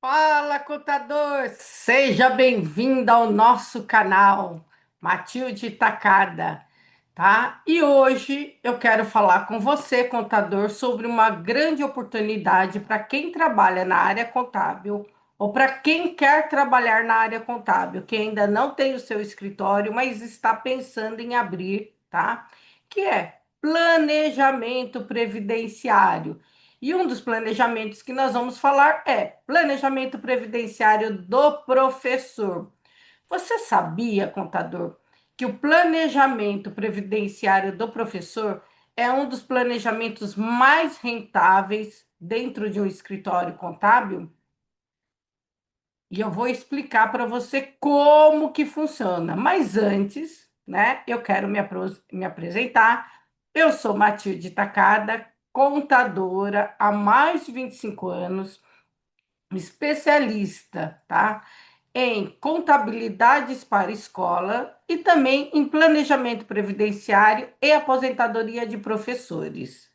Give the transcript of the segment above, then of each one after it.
Fala, contador! Seja bem-vindo ao nosso canal, Matilde Tacada, tá? E hoje eu quero falar com você, contador, sobre uma grande oportunidade para quem trabalha na área contábil ou para quem quer trabalhar na área contábil, que ainda não tem o seu escritório, mas está pensando em abrir, tá? Que é planejamento previdenciário. E um dos planejamentos que nós vamos falar é planejamento previdenciário do professor. Você sabia, contador, que o planejamento previdenciário do professor é um dos planejamentos mais rentáveis dentro de um escritório contábil? E eu vou explicar para você como que funciona. Mas antes, né, eu quero me apresentar. Eu sou Matilde Tacada, contadora há mais de 25 anos, especialista, tá? Em contabilidades para escola e também em planejamento previdenciário e aposentadoria de professores,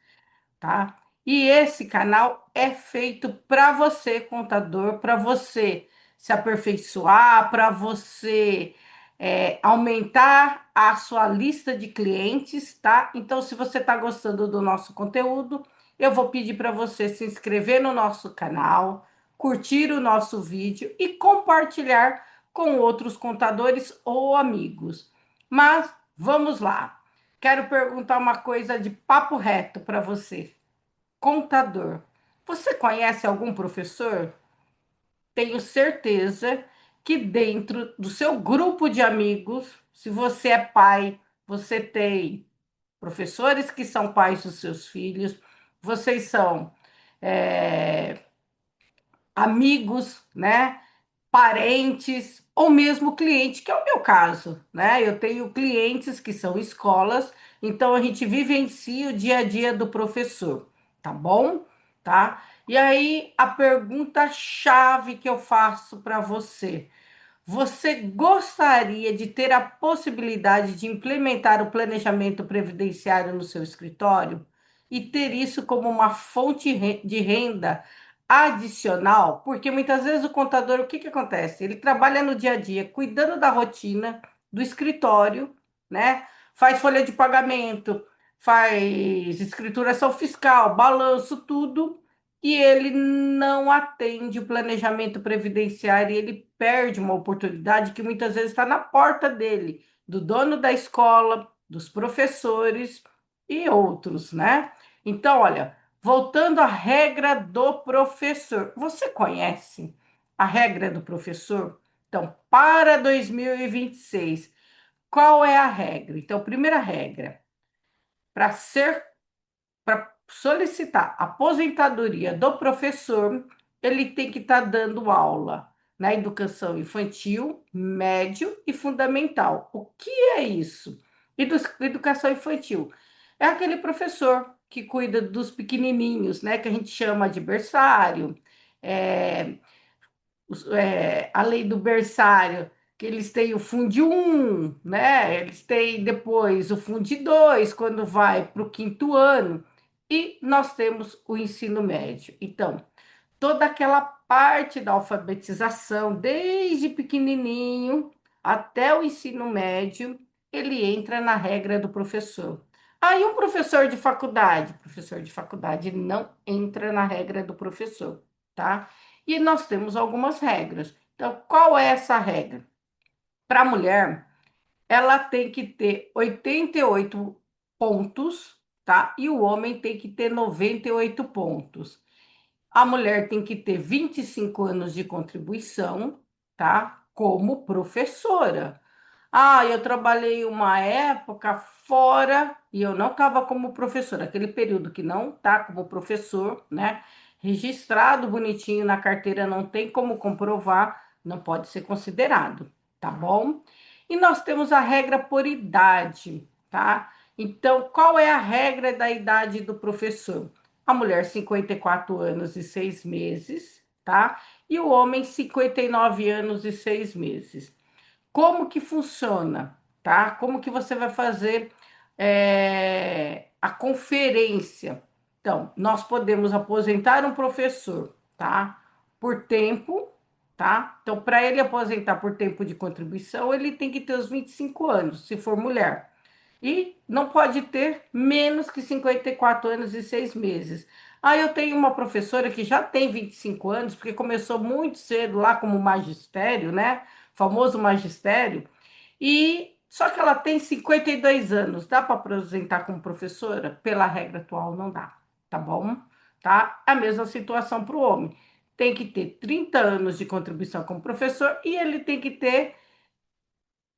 tá? E esse canal é feito para você, contador, para você se aperfeiçoar, para você aumentar a sua lista de clientes, tá? Então, se você está gostando do nosso conteúdo, eu vou pedir para você se inscrever no nosso canal, curtir o nosso vídeo e compartilhar com outros contadores ou amigos. Mas vamos lá. Quero perguntar uma coisa de papo reto para você, contador. Você conhece algum professor? Tenho certeza que dentro do seu grupo de amigos, se você é pai, você tem professores que são pais dos seus filhos, vocês são é, amigos, né? Parentes ou mesmo cliente, que é o meu caso, né? Eu tenho clientes que são escolas, então a gente vivencia o dia a dia do professor, tá bom? Tá? E aí a pergunta chave que eu faço para você: você gostaria de ter a possibilidade de implementar o planejamento previdenciário no seu escritório e ter isso como uma fonte de renda adicional? Porque muitas vezes o contador, o que que acontece? Ele trabalha no dia a dia, cuidando da rotina do escritório, né? Faz folha de pagamento, faz escrituração fiscal, balanço, tudo, e ele não atende o planejamento previdenciário e ele perde uma oportunidade que muitas vezes está na porta dele, do dono da escola, dos professores e outros, né? Então, olha, voltando à regra do professor, você conhece a regra do professor? Então, para 2026, qual é a regra? Então, primeira regra, para ser para solicitar a aposentadoria do professor, ele tem que estar dando aula na educação infantil, médio e fundamental. O que é isso? Educação infantil é aquele professor que cuida dos pequenininhos, né, que a gente chama de berçário, é, a lei do berçário, que eles têm o Fundi 1, né? Eles têm depois o Fundi 2, quando vai para o quinto ano, e nós temos o ensino médio. Então, toda aquela parte da alfabetização, desde pequenininho até o ensino médio, ele entra na regra do professor. Aí, um professor de faculdade não entra na regra do professor, tá? E nós temos algumas regras. Então, qual é essa regra? Para a mulher, ela tem que ter 88 pontos, tá? E o homem tem que ter 98 pontos. A mulher tem que ter 25 anos de contribuição, tá? Como professora. Ah, eu trabalhei uma época fora e eu não estava como professora, aquele período que não tá como professor, né? Registrado bonitinho na carteira, não tem como comprovar, não pode ser considerado, tá bom? E nós temos a regra por idade, tá? Então, qual é a regra da idade do professor? A mulher, 54 anos e 6 meses, tá? E o homem, 59 anos e 6 meses. Como que funciona, tá? Como que você vai fazer a conferência? Então, nós podemos aposentar um professor, tá? por tempo, tá? Então, para ele aposentar por tempo de contribuição, ele tem que ter os 25 anos, se for mulher. E não pode ter menos que 54 anos e 6 meses. Ah, eu tenho uma professora que já tem 25 anos, porque começou muito cedo lá como magistério, né? Famoso magistério. E só que ela tem 52 anos. Dá para aposentar como professora? Pela regra atual, não dá, tá bom? Tá? A mesma situação para o homem. Tem que ter 30 anos de contribuição como professor e ele tem que ter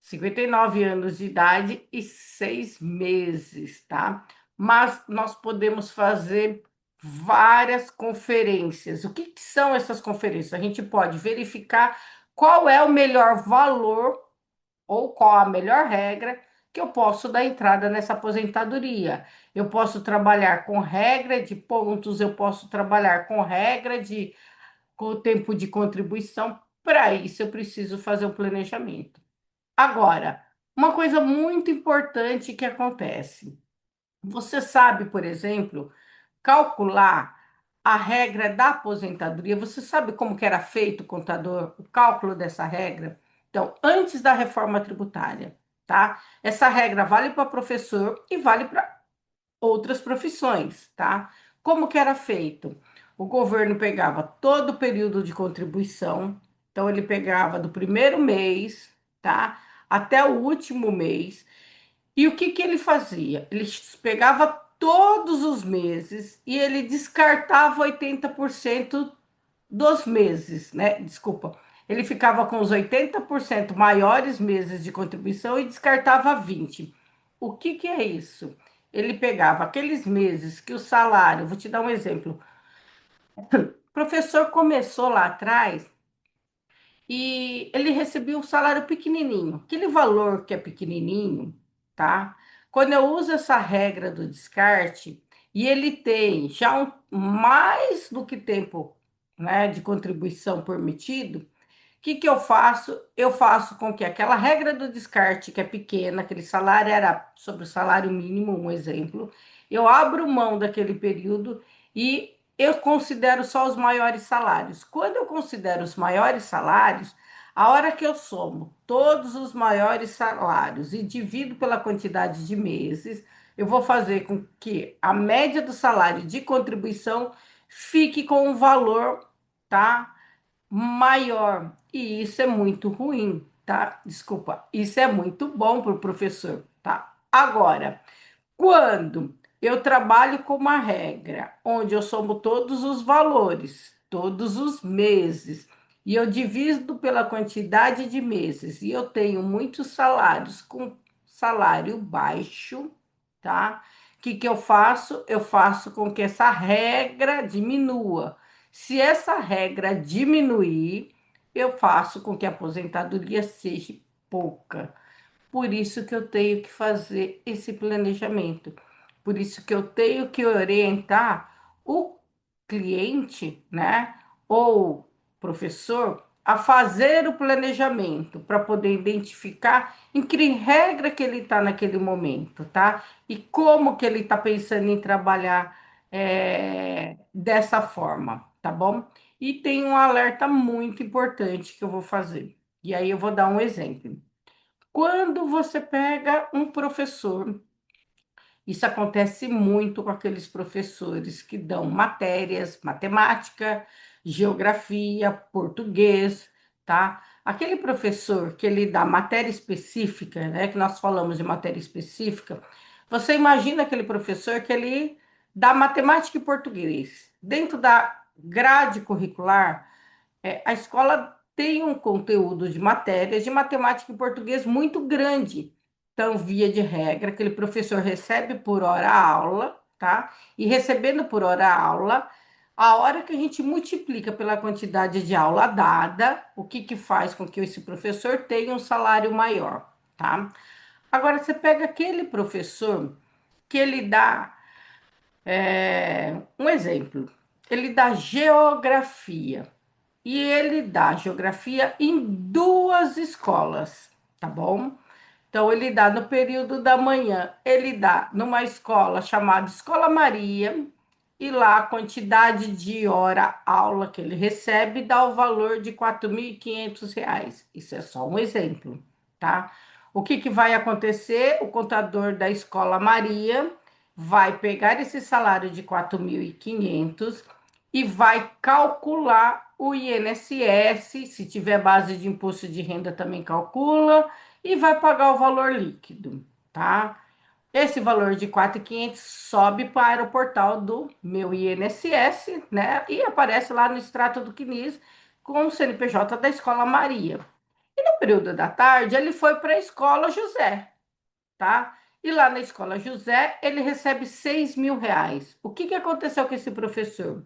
59 anos de idade e 6 meses, tá? Mas nós podemos fazer várias conferências. O que que são essas conferências? A gente pode verificar qual é o melhor valor ou qual a melhor regra que eu posso dar entrada nessa aposentadoria. Eu posso trabalhar com regra de pontos, eu posso trabalhar com regra de com o tempo de contribuição. Para isso, eu preciso fazer um planejamento. Agora, uma coisa muito importante que acontece. Você sabe, por exemplo, calcular a regra da aposentadoria. Você sabe como que era feito o contador, o cálculo dessa regra? Então, antes da reforma tributária, tá? Essa regra vale para professor e vale para outras profissões, tá? Como que era feito? O governo pegava todo o período de contribuição, então ele pegava do primeiro mês, tá? Até o último mês. E o que que ele fazia? Ele pegava todos os meses e ele descartava 80% dos meses, né? Desculpa. Ele ficava com os 80% maiores meses de contribuição e descartava 20. O que que é isso? Ele pegava aqueles meses que o salário, vou te dar um exemplo. O professor começou lá atrás e ele recebia um salário pequenininho. Aquele valor que é pequenininho, tá? Quando eu uso essa regra do descarte e ele tem já mais do que tempo, né, de contribuição permitido, que eu faço? Eu faço com que aquela regra do descarte, que é pequena, aquele salário era sobre o salário mínimo, um exemplo, eu abro mão daquele período e eu considero só os maiores salários. Quando eu considero os maiores salários, a hora que eu somo todos os maiores salários e divido pela quantidade de meses, eu vou fazer com que a média do salário de contribuição fique com um valor, tá? Maior. E isso é muito ruim, tá? Desculpa, isso é muito bom para o professor, tá? Agora, quando eu trabalho com uma regra onde eu somo todos os valores, todos os meses, e eu divido pela quantidade de meses, e eu tenho muitos salários com salário baixo, tá? O que que eu faço? Eu faço com que essa regra diminua. Se essa regra diminuir, eu faço com que a aposentadoria seja pouca. Por isso que eu tenho que fazer esse planejamento. Por isso que eu tenho que orientar o cliente, né, ou professor a fazer o planejamento para poder identificar em que regra que ele está naquele momento, tá? E como que ele está pensando em trabalhar dessa forma, tá bom? E tem um alerta muito importante que eu vou fazer. E aí eu vou dar um exemplo. Quando você pega um professor, isso acontece muito com aqueles professores que dão matérias, matemática, geografia, português, tá? Aquele professor que ele dá matéria específica, né, que nós falamos de matéria específica, você imagina aquele professor que ele dá matemática e português. Dentro da grade curricular, a escola tem um conteúdo de matérias de matemática e português muito grande. Então, via de regra, aquele professor recebe por hora aula, tá? E recebendo por hora aula, a hora que a gente multiplica pela quantidade de aula dada, o que que faz com que esse professor tenha um salário maior, tá? Agora, você pega aquele professor que ele dá, um exemplo, ele dá geografia. E ele dá geografia em duas escolas, tá bom? Então, ele dá no período da manhã, ele dá numa escola chamada Escola Maria e lá a quantidade de hora aula que ele recebe dá o valor de R$ 4.500. Isso é só um exemplo, tá? O que que vai acontecer? O contador da Escola Maria vai pegar esse salário de 4.500 e vai calcular o INSS, se tiver base de imposto de renda também calcula, e vai pagar o valor líquido, tá? Esse valor de 4.500 sobe para o portal do meu INSS, né? E aparece lá no extrato do CNIS com o CNPJ da Escola Maria. E no período da tarde, ele foi para a Escola José, tá? E lá na Escola José, ele recebe R$ 6.000. O que que aconteceu com esse professor?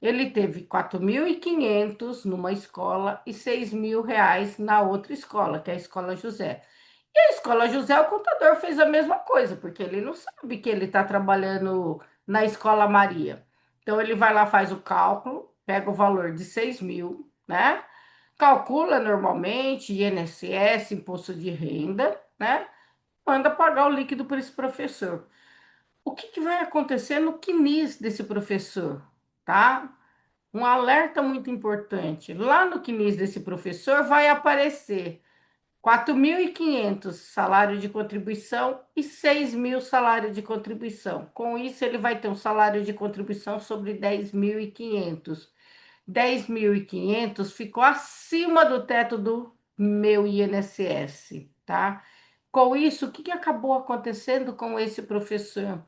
Ele teve 4.500 numa escola e R$ 6.000 na outra escola, que é a Escola José. E a Escola José, o contador fez a mesma coisa, porque ele não sabe que ele está trabalhando na Escola Maria. Então, ele vai lá, faz o cálculo, pega o valor de 6.000, né? Calcula normalmente INSS, imposto de renda, né? Manda pagar o líquido para esse professor. O que que vai acontecer no CNIS desse professor, tá? Um alerta muito importante. Lá no CNIS desse professor vai aparecer 4.500 salário de contribuição e 6.000 salário de contribuição. Com isso, ele vai ter um salário de contribuição sobre 10.500. 10.500 ficou acima do teto do meu INSS, tá? Com isso, o que que acabou acontecendo com esse professor?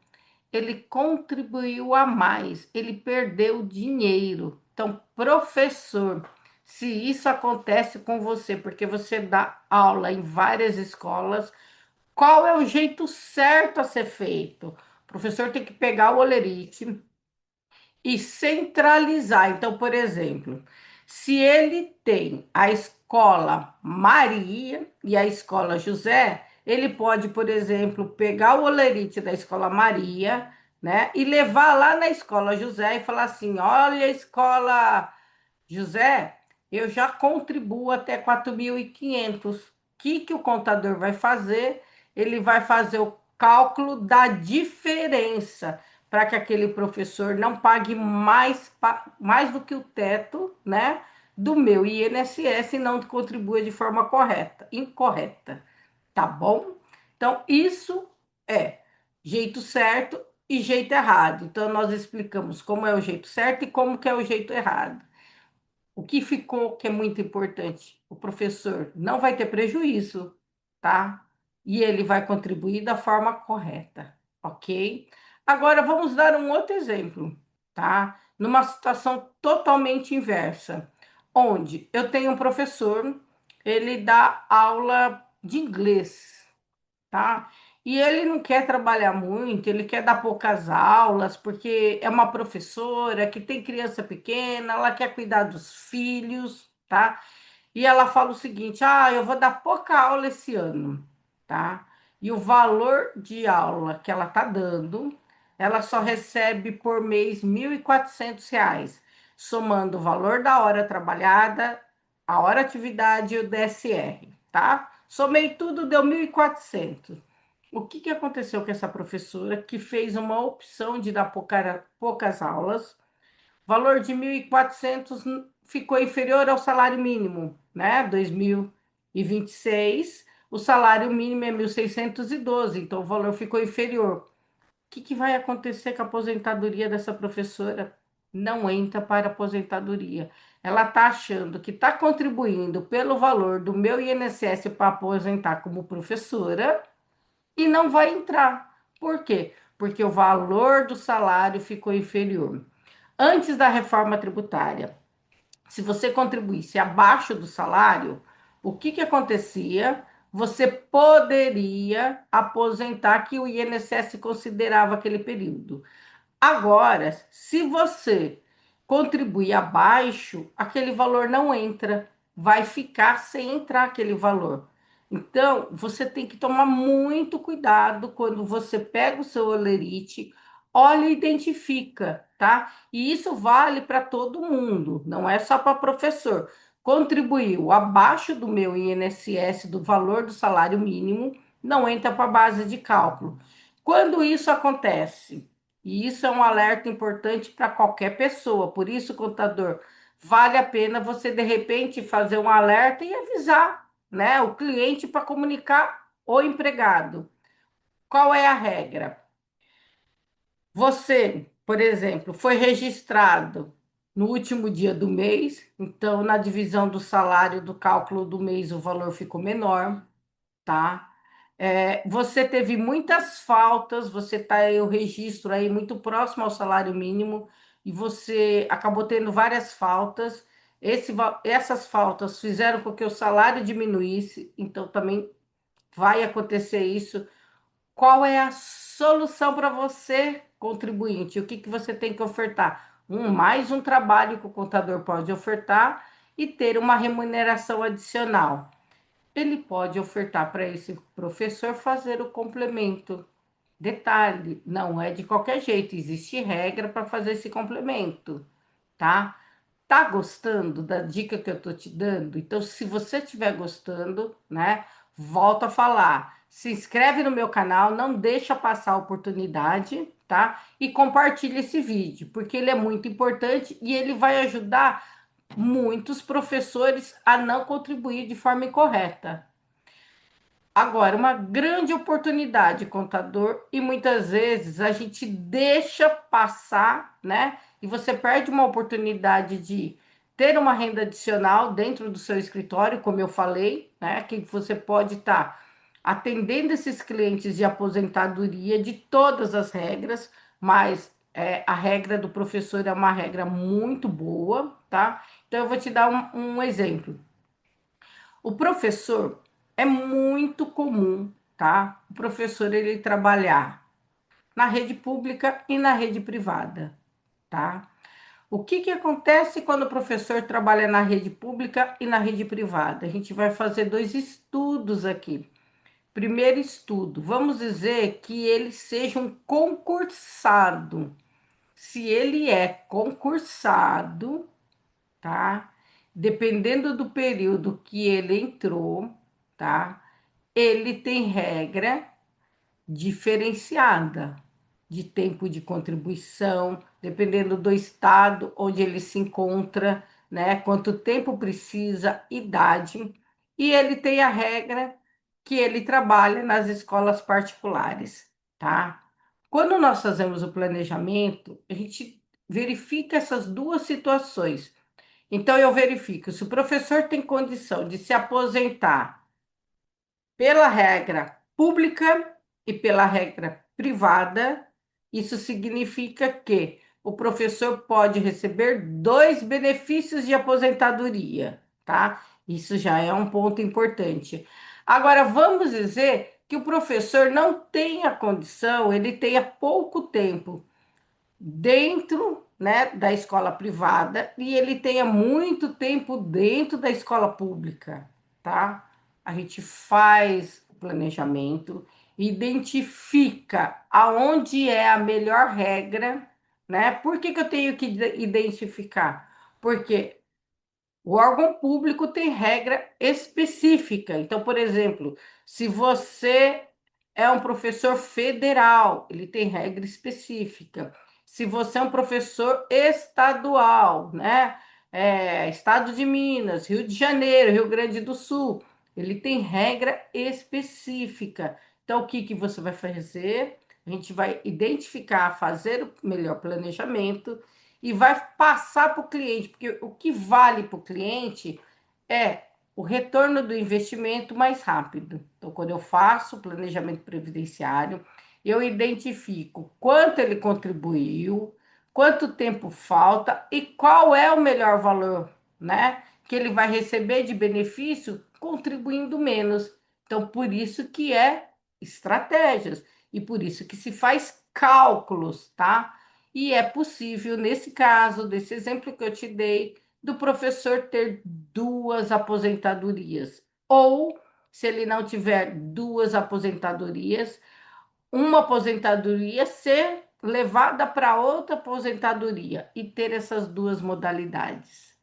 Ele contribuiu a mais, ele perdeu dinheiro. Então, professor, se isso acontece com você, porque você dá aula em várias escolas, qual é o jeito certo a ser feito? O professor tem que pegar o olerite e centralizar. Então, por exemplo, se ele tem a escola Maria e a escola José, ele pode, por exemplo, pegar o olerite da escola Maria, né, e levar lá na escola José e falar assim: olha, escola José, eu já contribuo até 4.500. O que que o contador vai fazer? Ele vai fazer o cálculo da diferença para que aquele professor não pague mais do que o teto, né, do meu INSS e não contribua de forma incorreta, tá bom? Então, isso é jeito certo e jeito errado. Então, nós explicamos como é o jeito certo e como que é o jeito errado. O que ficou que é muito importante? O professor não vai ter prejuízo, tá? E ele vai contribuir da forma correta, ok? Agora vamos dar um outro exemplo, tá? Numa situação totalmente inversa, onde eu tenho um professor, ele dá aula de inglês, tá? E ele não quer trabalhar muito, ele quer dar poucas aulas, porque é uma professora que tem criança pequena, ela quer cuidar dos filhos, tá? E ela fala o seguinte: ah, eu vou dar pouca aula esse ano, tá? E o valor de aula que ela tá dando, ela só recebe por mês R$ 1.400, somando o valor da hora trabalhada, a hora atividade e o DSR, tá? Somei tudo, deu 1.400. O que que aconteceu com essa professora que fez uma opção de dar poucas aulas? Valor de 1.400 ficou inferior ao salário mínimo, né? 2026, o salário mínimo é 1.612, então o valor ficou inferior. O que que vai acontecer com a aposentadoria dessa professora? Não entra para aposentadoria. Ela está achando que está contribuindo pelo valor do meu INSS para aposentar como professora e não vai entrar. Por quê? Porque o valor do salário ficou inferior. Antes da reforma tributária, se você contribuísse abaixo do salário, o que que acontecia? Você poderia aposentar que o INSS considerava aquele período. Agora, se você contribuir abaixo, aquele valor não entra, vai ficar sem entrar aquele valor. Então, você tem que tomar muito cuidado quando você pega o seu olerite, olha e identifica, tá? E isso vale para todo mundo, não é só para professor. Contribuiu abaixo do meu INSS, do valor do salário mínimo, não entra para a base de cálculo. Quando isso acontece? E isso é um alerta importante para qualquer pessoa. Por isso, contador, vale a pena você de repente fazer um alerta e avisar, né, o cliente para comunicar o empregado. Qual é a regra? Você, por exemplo, foi registrado no último dia do mês, então na divisão do salário do cálculo do mês o valor ficou menor, tá? Você teve muitas faltas, você tá aí o registro aí muito próximo ao salário mínimo e você acabou tendo várias faltas. Essas faltas fizeram com que o salário diminuísse, então também vai acontecer isso. Qual é a solução para você, contribuinte? O que que você tem que ofertar? Mais um trabalho que o contador pode ofertar e ter uma remuneração adicional. Ele pode ofertar para esse professor fazer o complemento. Detalhe, não é de qualquer jeito, existe regra para fazer esse complemento, tá? Tá gostando da dica que eu tô te dando? Então, se você estiver gostando, né, volta a falar. Se inscreve no meu canal, não deixa passar a oportunidade, tá? E compartilha esse vídeo, porque ele é muito importante e ele vai ajudar muitos professores a não contribuir de forma incorreta. Agora, uma grande oportunidade, contador, e muitas vezes a gente deixa passar, né? E você perde uma oportunidade de ter uma renda adicional dentro do seu escritório, como eu falei, né? Que você pode estar atendendo esses clientes de aposentadoria de todas as regras, mas a regra do professor é uma regra muito boa, tá? Então, eu vou te dar um exemplo. O professor é muito comum, tá? O professor ele trabalhar na rede pública e na rede privada, tá? O que que acontece quando o professor trabalha na rede pública e na rede privada? A gente vai fazer dois estudos aqui. Primeiro estudo, vamos dizer que ele seja um concursado. Se ele é concursado, tá? Dependendo do período que ele entrou, tá? Ele tem regra diferenciada de tempo de contribuição, dependendo do estado onde ele se encontra, né? Quanto tempo precisa, idade, e ele tem a regra que ele trabalha nas escolas particulares, tá? Quando nós fazemos o planejamento, a gente verifica essas duas situações. Então, eu verifico se o professor tem condição de se aposentar pela regra pública e pela regra privada. Isso significa que o professor pode receber dois benefícios de aposentadoria, tá? Isso já é um ponto importante. Agora, vamos dizer que o professor não tenha condição, ele tenha pouco tempo dentro, né, da escola privada e ele tenha muito tempo dentro da escola pública, tá? A gente faz o planejamento, identifica aonde é a melhor regra, né? Por que que eu tenho que identificar? Porque o órgão público tem regra específica. Então, por exemplo, se você é um professor federal, ele tem regra específica. Se você é um professor estadual, né? Estado de Minas, Rio de Janeiro, Rio Grande do Sul, ele tem regra específica. Então, o que que você vai fazer? A gente vai identificar, fazer o melhor planejamento e vai passar para o cliente, porque o que vale para o cliente é o retorno do investimento mais rápido. Então, quando eu faço o planejamento previdenciário, eu identifico quanto ele contribuiu, quanto tempo falta e qual é o melhor valor, né? Que ele vai receber de benefício contribuindo menos. Então, por isso que é estratégias e por isso que se faz cálculos, tá? E é possível, nesse caso, desse exemplo que eu te dei, do professor ter duas aposentadorias. Ou, se ele não tiver duas aposentadorias, uma aposentadoria ser levada para outra aposentadoria e ter essas duas modalidades.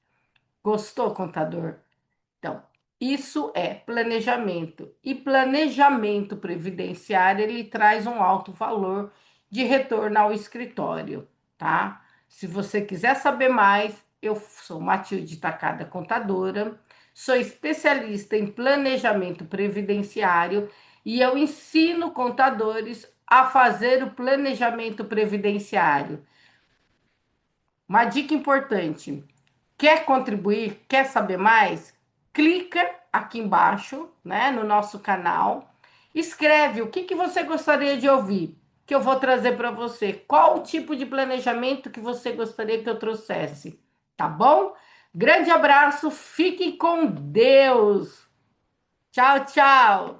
Gostou, contador? Então, isso é planejamento. E planejamento previdenciário, ele traz um alto valor de retorno ao escritório, tá? Se você quiser saber mais, eu sou Matilde Takada, contadora, sou especialista em planejamento previdenciário e eu ensino contadores a fazer o planejamento previdenciário. Uma dica importante: quer contribuir? Quer saber mais? Clica aqui embaixo, né, no nosso canal. Escreve o que você gostaria de ouvir, que eu vou trazer para você. Qual o tipo de planejamento que você gostaria que eu trouxesse? Tá bom? Grande abraço, fique com Deus. Tchau, tchau.